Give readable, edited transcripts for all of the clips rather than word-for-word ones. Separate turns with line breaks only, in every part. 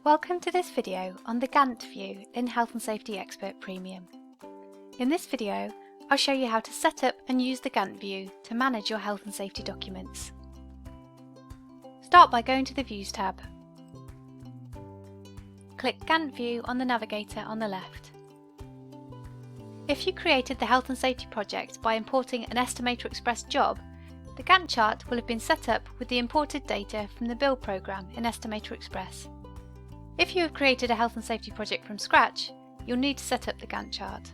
Welcome to this video on the Gantt View in Health Safety Xpert Premium. In this video, I'll show you how to set up and use the Gantt View to manage your health and safety documents. Start by going to the Views tab. Click Gantt View on the navigator on the left. If you created the health and safety project by importing an Estimator Express job, the Gantt chart will have been set up with the imported data from the build program in Estimator Express. If you have created a health and safety project from scratch, you'll need to set up the Gantt chart.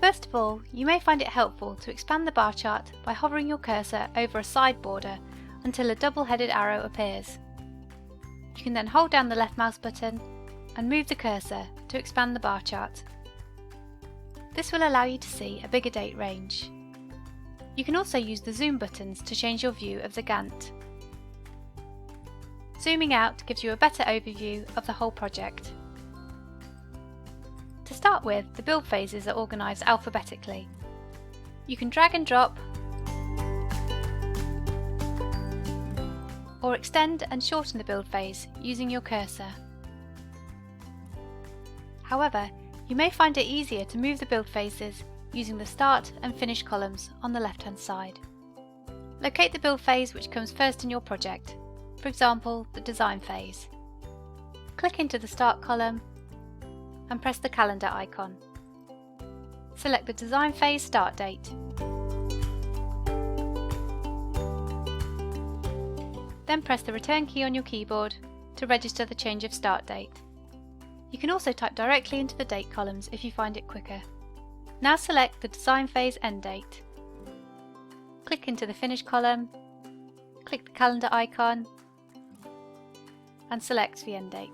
First of all, you may find it helpful to expand the bar chart by hovering your cursor over a side border until a double-headed arrow appears. You can then hold down the left mouse button and move the cursor to expand the bar chart. This will allow you to see a bigger date range. You can also use the zoom buttons to change your view of the Gantt. Zooming out gives you a better overview of the whole project. To start with, the build phases are organised alphabetically. You can drag and drop, or extend and shorten the build phase using your cursor. However, you may find it easier to move the build phases using the start and finish columns on the left-hand side. Locate the build phase which comes first in your project. For example, the design phase. Click into the Start column and press the calendar icon. Select the design phase start date. Then press the return key on your keyboard to register the change of start date. You can also type directly into the date columns if you find it quicker. Now select the design phase end date. Click into the finish column, click the calendar icon, and select the end date.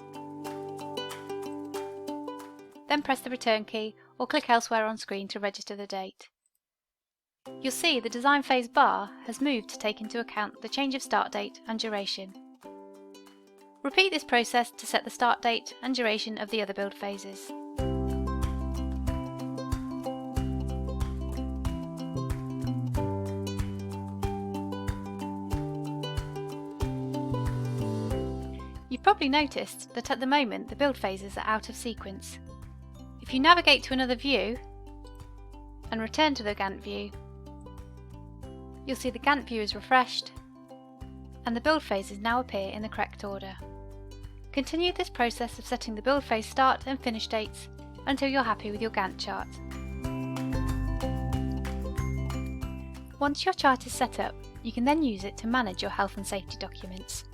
Then press the return key or click elsewhere on screen to register the date. You'll see the design phase bar has moved to take into account the change of start date and duration. Repeat this process to set the start date and duration of the other build phases. You've probably noticed that at the moment the build phases are out of sequence. If you navigate to another view and return to the Gantt view, you'll see the Gantt view is refreshed and the build phases now appear in the correct order. Continue this process of setting the build phase start and finish dates until you're happy with your Gantt chart. Once your chart is set up, you can then use it to manage your health and safety documents.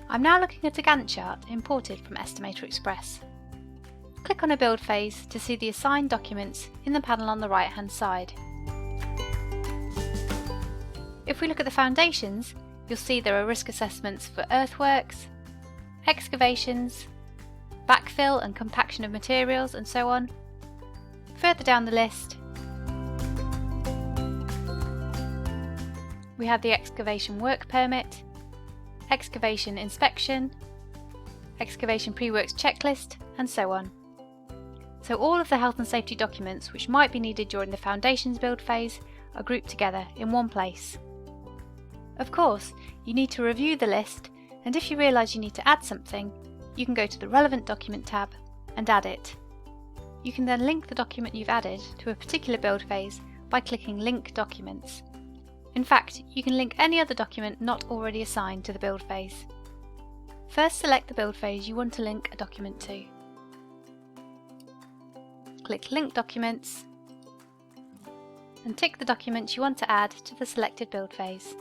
I'm now looking at a Gantt chart imported from Estimator Express. Click on a build phase to see the assigned documents in the panel on the right hand side. If we look at the foundations, you'll see there are risk assessments for earthworks, excavations, backfill and compaction of materials, and so on. Further down the list, we have the excavation work permit, excavation inspection, excavation pre-works checklist, and so on. So all of the health and safety documents which might be needed during the foundations build phase are grouped together in one place. Of course, you need to review the list, and if you realise you need to add something, you can go to the relevant document tab and add it. You can then link the document you've added to a particular build phase by clicking Link Documents. In fact, you can link any other document not already assigned to the build phase. First select the build phase you want to link a document to. Click Link Documents and tick the documents you want to add to the selected build phase.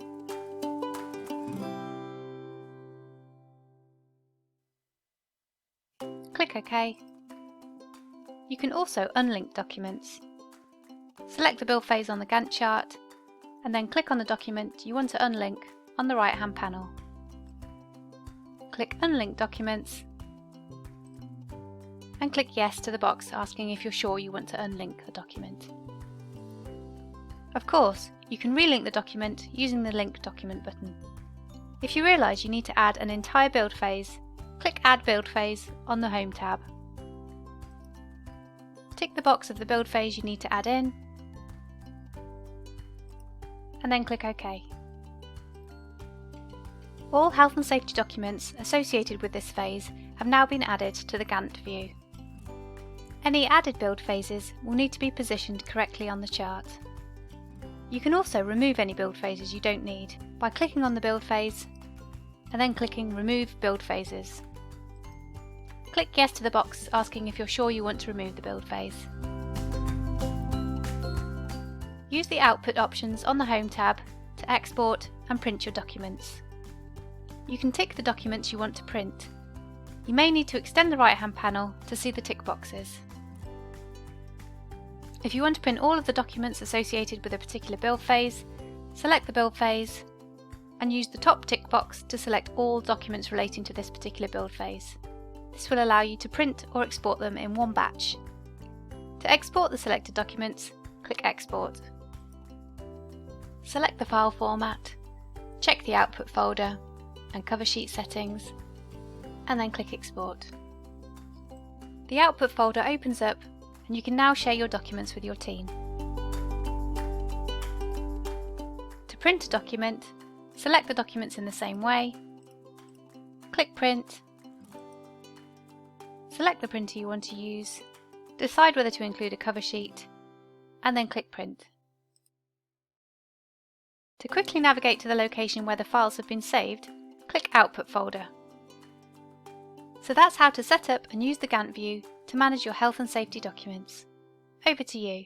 Click OK. You can also unlink documents. Select the build phase on the Gantt chart and then click on the document you want to unlink on the right hand panel. Click Unlink Documents and click Yes to the box asking if you're sure you want to unlink the document. Of course, you can relink the document using the Link Document button. If you realise you need to add an entire build phase, click Add Build Phase on the Home tab. Tick the box of the build phase you need to add in and then click OK. All health and safety documents associated with this phase have now been added to the Gantt view. Any added build phases will need to be positioned correctly on the chart. You can also remove any build phases you don't need by clicking on the build phase and then clicking Remove Build Phases. Click Yes to the box asking if you're sure you want to remove the build phase. Use the Output options on the Home tab to export and print your documents. You can tick the documents you want to print. You may need to extend the right-hand panel to see the tick boxes. If you want to print all of the documents associated with a particular build phase, select the build phase and use the top tick box to select all documents relating to this particular build phase. This will allow you to print or export them in one batch. To export the selected documents, click Export. Select the file format, check the output folder and cover sheet settings, and then click Export. The output folder opens up and you can now share your documents with your team. To print a document, select the documents in the same way, click Print, select the printer you want to use, decide whether to include a cover sheet, and then click Print. To quickly navigate to the location where the files have been saved, click Output folder. So that's how to set up and use the Gantt view to manage your health and safety documents. Over to you.